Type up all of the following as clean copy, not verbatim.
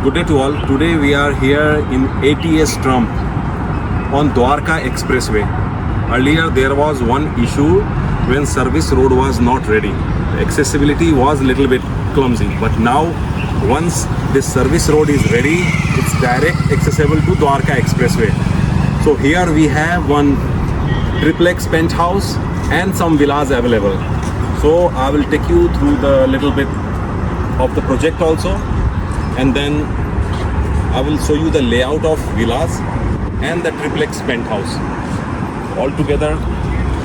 Good day to all. Today we are here in ATS Triumph on Dwarka Expressway. Earlier there was one issue when service road was not ready. The accessibility was a little bit clumsy, but now once this service road is ready, it's direct accessible to Dwarka Expressway. So here we have one triplex penthouse and some villas available. So I will take you through the little bit of the project also, and then I will show you the layout of villas and the triplex penthouse. Altogether,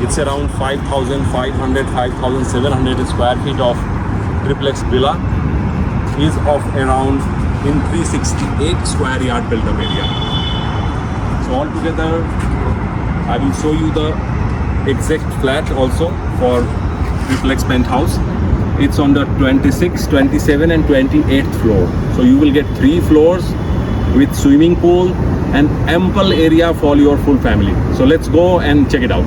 it's around 5,500, 5,700 square feet of triplex villa is of around in 368 square yard built up area. So altogether, I will show you the exact flat also for triplex penthouse. It's on the 26th, 27th and 28th floor. So you will get 3 floors with swimming pool and ample area for your full family. So let's go and check it out.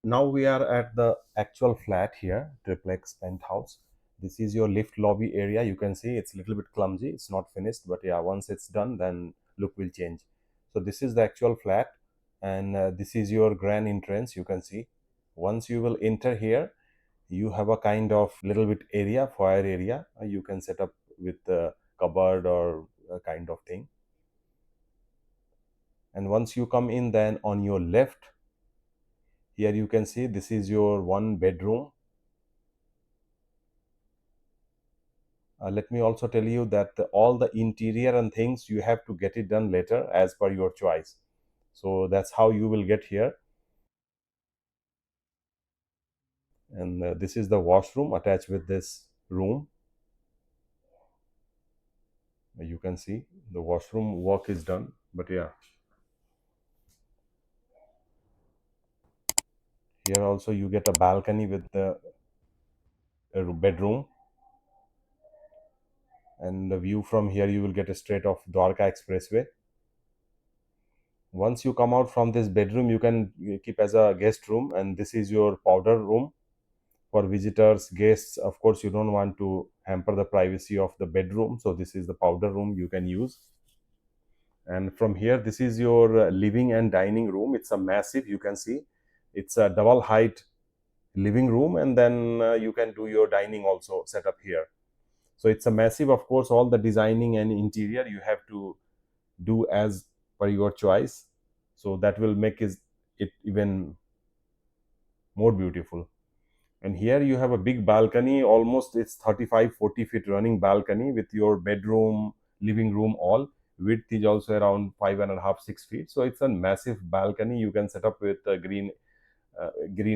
Now we are at the actual flat here, triplex penthouse. This is your lift lobby area. You can see it's a little bit clumsy, it's not finished, but yeah, once it's done then look will change. So this is the actual flat, and this is your grand entrance. You can see once you will enter here, you have a kind of little bit area, foyer area. You can set up with a cupboard or a kind of thing. And once you come in, then on your left here you can see this is your 1 bedroom. Let me also tell you that all the interior and things you have to get it done later as per your choice. So that's how you will get here. And this is the washroom attached with this room. You can see the washroom work is done, but yeah, here also you get a balcony with the bedroom, and the view from here you will get a straight off Dwarka Expressway. Once you come out from this bedroom, you can keep as a guest room, and this is your powder room for visitors, guests. Of course, you don't want to hamper the privacy of the bedroom, so this is the powder room you can use. And from here, this is your living and dining room. It's a massive, you can see it's a double height living room, and then you can do your dining also set up here. So it's a massive. Of course, all the designing and interior you have to do as per your choice, so that will make it even more beautiful. And here you have a big balcony, almost it's 35-40 feet running balcony with your bedroom, living room, all width is also around 5.5-6 feet. So it's a massive balcony. You can set up with a green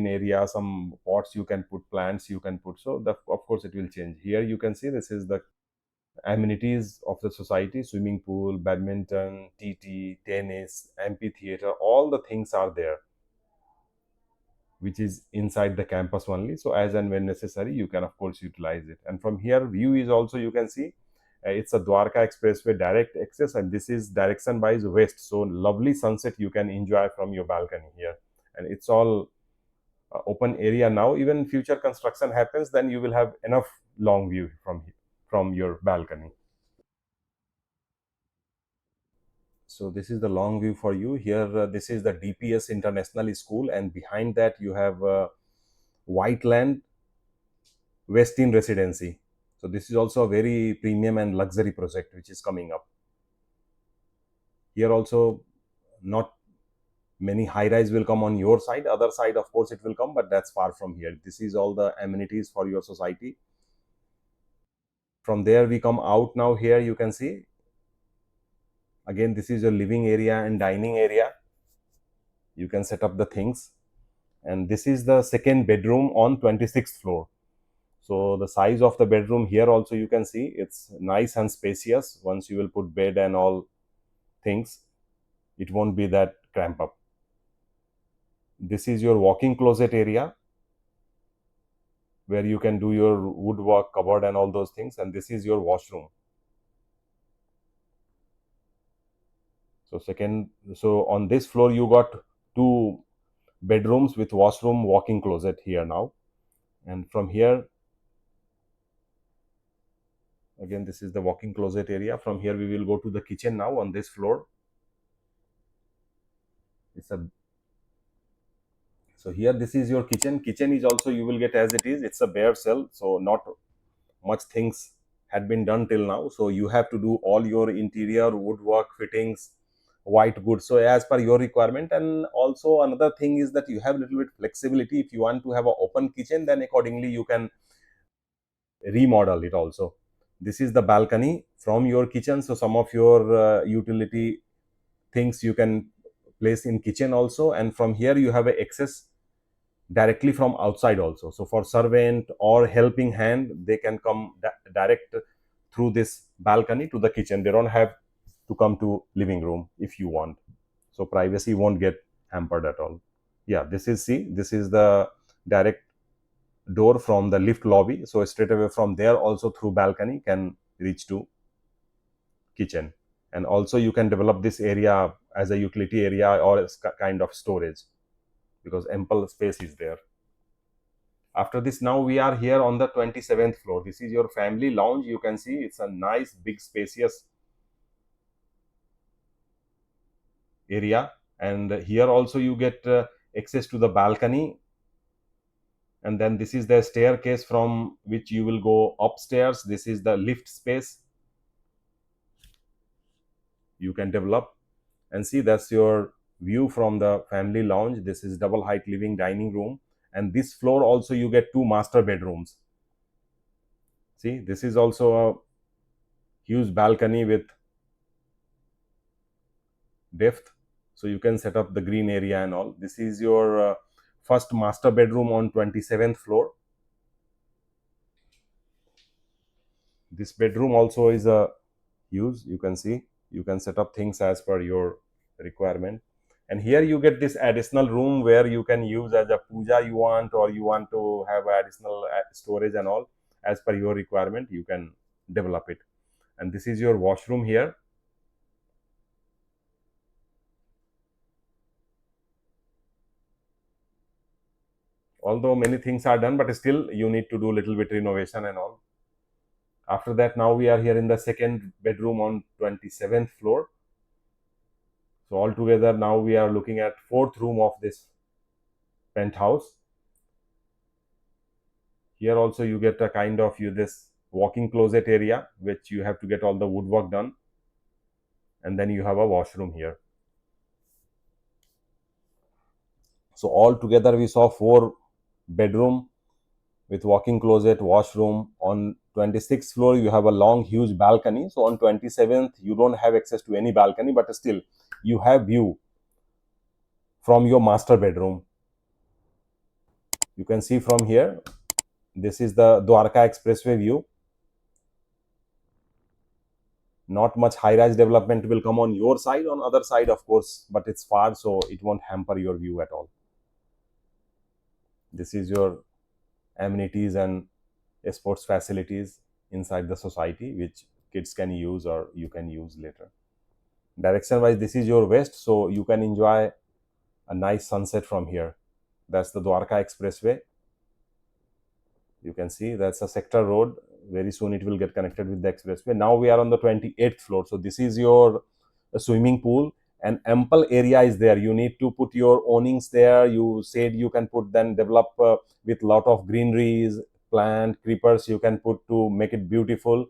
area, some pots you can put, plants you can put. So of course it will change. Here you can see this is the amenities of the society: swimming pool, badminton, TT, tennis, amphitheater, all the things are there, which is inside the campus only. So as and when necessary, you can of course utilize it. And from here, view is also, you can see it's a Dwarka Expressway direct access, and this is direction by west. So lovely sunset you can enjoy from your balcony here, and it's all open area now. Even future construction happens, then you will have enough long view from your balcony. So this is the long view for you here. This is the DPS International School, and behind that you have Whiteland Westin Residency. So this is also a very premium and luxury project which is coming up. Here also, not Many high-rise will come on your side, other side of course it will come, but that's far from here. This is all the amenities for your society. From there we come out. Now here you can see, again this is your living area and dining area. You can set up the things, and this is the second bedroom on 26th floor. So the size of the bedroom here also you can see, it's nice and spacious. Once you will put bed and all things, it won't be that cramp up. This is your walk-in closet area where you can do your woodwork, cupboard and all those things, and this is your washroom. So on this floor you got two bedrooms with washroom, walk-in closet here now. And from here, again this is the walk-in closet area. From here we will go to the kitchen now on this floor. So here this is your kitchen. Kitchen is also you will get as it is. It's a bare cell, so not much things had been done till now. So you have to do all your interior woodwork, fittings, white goods, so as per your requirement. And also another thing is that you have a little bit flexibility. If you want to have an open kitchen, then accordingly you can remodel it also. This is the balcony from your kitchen, so some of your utility things you can place in kitchen also. And from here you have a access directly from outside also. So for servant or helping hand, they can come direct through this balcony to the kitchen. They don't have to come to living room if you want. So privacy won't get hampered at all. Yeah, this is the direct door from the lift lobby. So straight away from there also through balcony can reach to kitchen. And also you can develop this area as a utility area or as kind of storage, because ample space is there. After this, now we are here on the 27th floor. This is your family lounge. You can see it's a nice big spacious area, and here also you get access to the balcony. And then this is the staircase from which you will go upstairs. This is the lift space you can develop. And see, that's your view from the family lounge. This is double height living dining room. And this floor also you get two master bedrooms. See, this is also a huge balcony with depth, so you can set up the green area and all. This is your first master bedroom on 27th floor. This bedroom also is a huge. You can see, you can set up things as per your requirement. And here you get this additional room where you can use as a puja you want, or you want to have additional storage and all. As per your requirement, you can develop it. And this is your washroom here. Although many things are done, but still you need to do little bit renovation and all. After that, now we are here in the second bedroom on 27th floor. So altogether now we are looking at fourth room of this penthouse. Here also you get a kind of this walk-in closet area, which you have to get all the woodwork done. And then you have a washroom here. So altogether we saw 4 bedroom with walk-in closet, washroom. On 26th floor you have a long huge balcony. So on 27th you don't have access to any balcony, but still you have view from your master bedroom. You can see from here, this is the Dwarka Expressway view. Not much high-rise development will come on your side, on other side of course, but it's far, so it won't hamper your view at all. This is your amenities and sports facilities inside the society, which kids can use or you can use later. Direction wise, this is your west, so you can enjoy a nice sunset from here. That's the Dwarka Expressway. You can see that's a sector road. Very soon it will get connected with the expressway. Now we are on the 28th floor. So this is your swimming pool, and ample area is there. You need to put your awnings there. You said you can put, then develop with lot of greeneries, plant, creepers you can put to make it beautiful.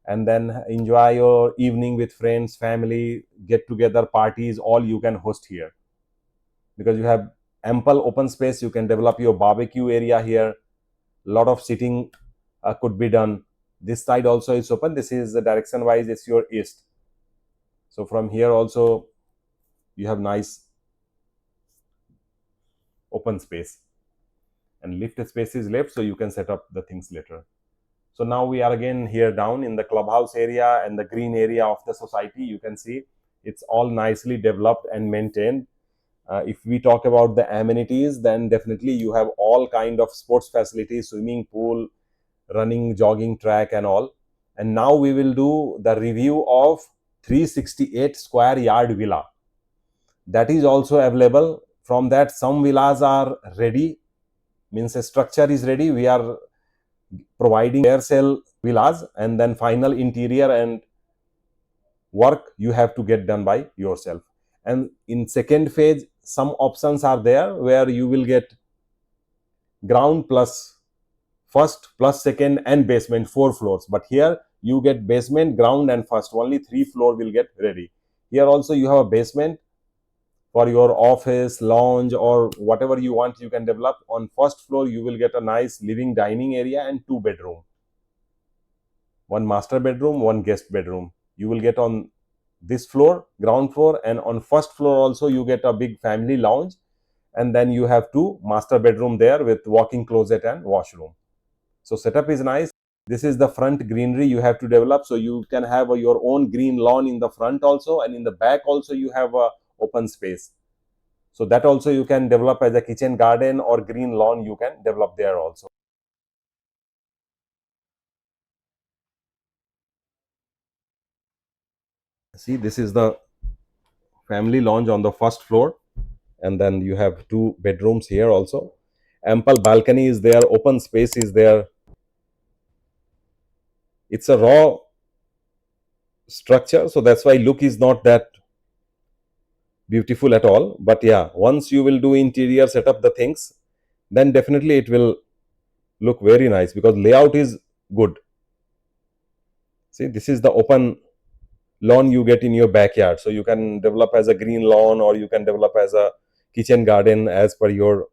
And then enjoy your evening with friends, family, get together parties, all you can host here. because you have ample open space. You can develop your barbecue area here. A lot of sitting could be done. This side also is open. This is the direction wise, it's your east. So from here also you have nice open space, and lift space is left, so you can set up the things later. So now we are again here down in the clubhouse area and the green area of the society. You can see it's all nicely developed and maintained. If we talk about the amenities, then definitely you have all kind of sports facilities, swimming pool, running, jogging track and all. And now we will do the review of 368 square yard villa that is also available. From that, some villas are ready, means a structure is ready. We are providing bare sale villas, and then final interior and work you have to get done by yourself. And in second phase, some options are there where you will get ground plus first plus second and basement, 4 floors. But here you get basement, ground and first, only 3 floor will get ready. Here also you have a basement for your office, lounge or whatever you want, you can develop. On first floor you will get a nice living dining area and 2 bedroom, one master bedroom, one guest bedroom you will get on this floor, ground floor. And on first floor also you get a big family lounge, and then you have 2 master bedroom there with walk-in closet and washroom. So setup is nice. This is the front greenery you have to develop, so you can have your own green lawn in the front also, and in the back also you have a open space. So that also you can develop as a kitchen garden or green lawn you can develop there also. See, this is the family lounge on the first floor, and then you have 2 bedrooms here also. Ample balcony is there, open space is there. It's a raw structure, so that's why look is not that beautiful at all. But yeah, once you will do interior, set up the things, then definitely it will look very nice because layout is good. See, this is the open lawn you get in your backyard, so you can develop as a green lawn or you can develop as a kitchen garden as per your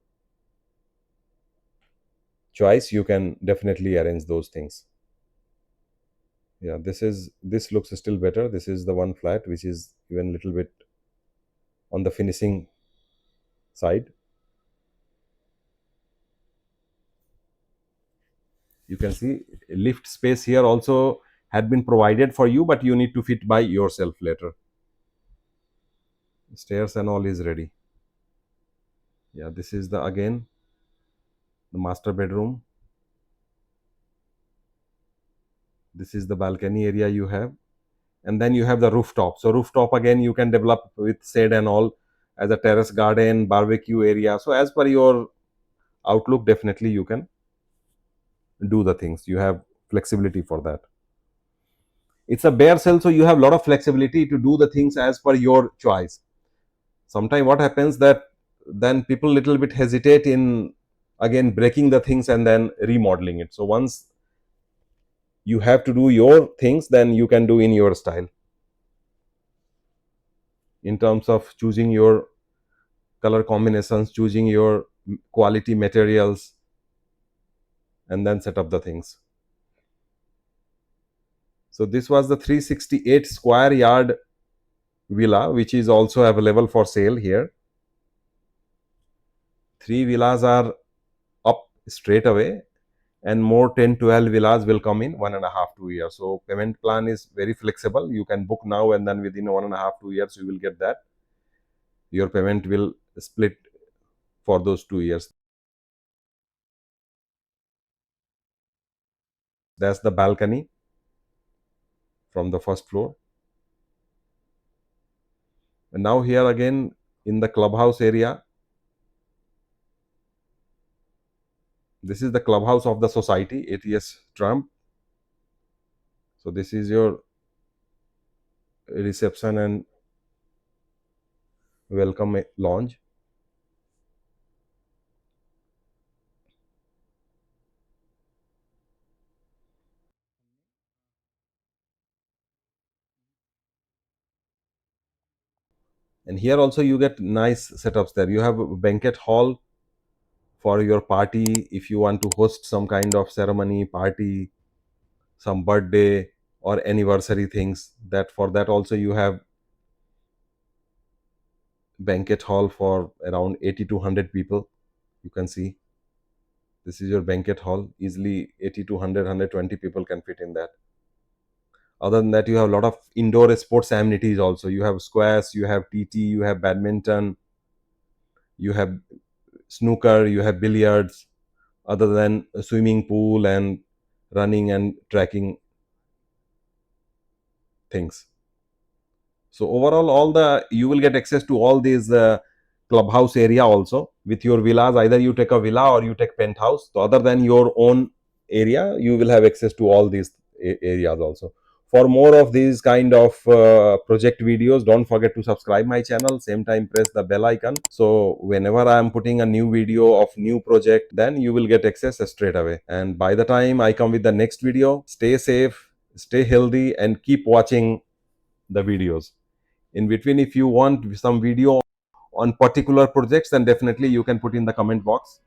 choice. You can definitely arrange those things. Yeah, this looks still better. This is the one flat which is even little bit on the finishing side. You can see lift space here also had been provided for you, but you need to fit by yourself later. Stairs and all is ready. Yeah, this is the again the master bedroom. This is the balcony area you have, and then you have the rooftop. So rooftop again you can develop with shade and all as a terrace garden, barbecue area. So as per your outlook, definitely you can do the things. You have flexibility for that. It's a bare cell, so you have a lot of flexibility to do the things as per your choice. Sometimes what happens that then people little bit hesitate in again breaking the things and then remodeling it. So once you have to do your things, then you can do in your style in terms of choosing your color combinations, choosing your quality materials, and then set up the things. So this was the 368 square yard villa, which is also available for sale here. 3 villas are up straight away, and more 10-12 villas will come in 1.5-2 years. So payment plan is very flexible. You can book now, and then within 1.5-2 years you will get that. Your payment will split for those 2 years. That's the balcony from the first floor. And now here again in the clubhouse area, this is the clubhouse of the society, ATS Triumph. So this is your reception and welcome lounge. And here also you get nice setups there. You have a banquet hall for your party if you want to host some kind of ceremony, party, some birthday or anniversary things. That for that also you have banquet hall for around 80 to 100 people. You can see this is your banquet hall. Easily 80 to 100 people can fit in that. Other than that, you have a lot of indoor sports amenities also. You have squash, you have TT, you have badminton, you have snooker, you have billiards, other than a swimming pool and running and tracking things. So overall, all the you will get access to all these clubhouse area also with your villas. Either you take a villa or you take penthouse. So other than your own area, you will have access to all these areas also. For more of these kind of project videos, don't forget to subscribe my channel. Same time, press the bell icon. So whenever I am putting a new video of new project, then you will get access straight away. And by the time I come with the next video, stay safe, stay healthy, and keep watching the videos. In between, if you want some video on particular projects, then definitely you can put in the comment box.